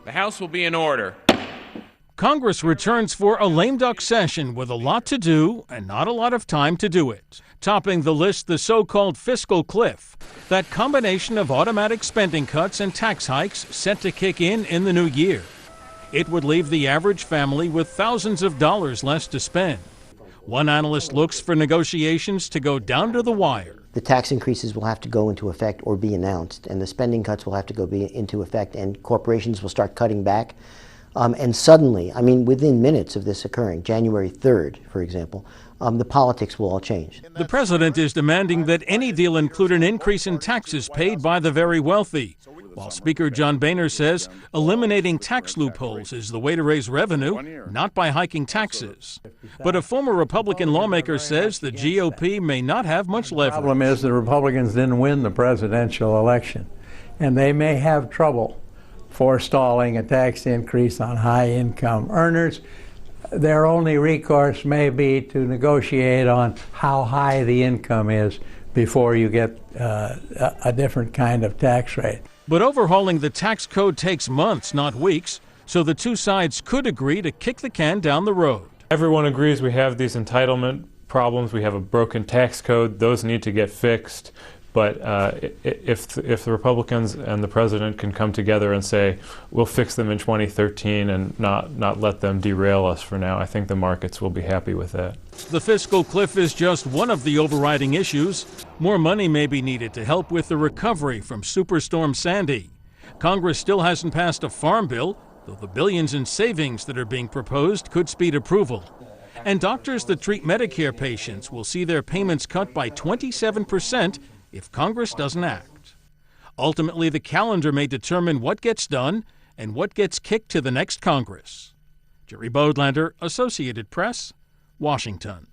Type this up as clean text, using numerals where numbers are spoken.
The House will be in order. Congress returns for a lame duck session with a lot to do and not a lot of time to do it. Topping the list, the so-called fiscal cliff, that combination of automatic spending cuts and tax hikes set to kick in the new year. It would leave the average family with thousands of dollars less to spend. One analyst looks for negotiations to go down to the wire. The tax increases will have to go into effect or be announced, and the spending cuts will have to go into effect, and corporations will start cutting back. And suddenly, I mean, within minutes of this occurring, January 3rd, for example, the politics will all change. The president is demanding that any deal include an increase in taxes paid by the very wealthy, while Speaker John Boehner says eliminating tax loopholes is the way to raise revenue, not by hiking taxes. But a former Republican lawmaker says the GOP may not have much leverage. The problem is the Republicans didn't win the presidential election, and they may have trouble forestalling a tax increase on high-income earners. Their only recourse may be to negotiate on how high the income is before you get a different kind of tax rate. But overhauling the tax code takes months, not weeks, so the two sides could agree to kick the can down the road. Everyone agrees we have these entitlement problems. We have a broken tax code. Those need to get fixed. But if the Republicans and the president can come together and say, we'll fix them in 2013 and not let them derail us for now, I think the markets will be happy with that. The fiscal cliff is just one of the overriding issues. More money may be needed to help with the recovery from Superstorm Sandy. Congress still hasn't passed a farm bill, though the billions in savings that are being proposed could speed approval. And doctors that treat Medicare patients will see their payments cut by 27% if Congress doesn't act. Ultimately, the calendar may determine what gets done and what gets kicked to the next Congress. Jerry Bodlander, Associated Press, Washington.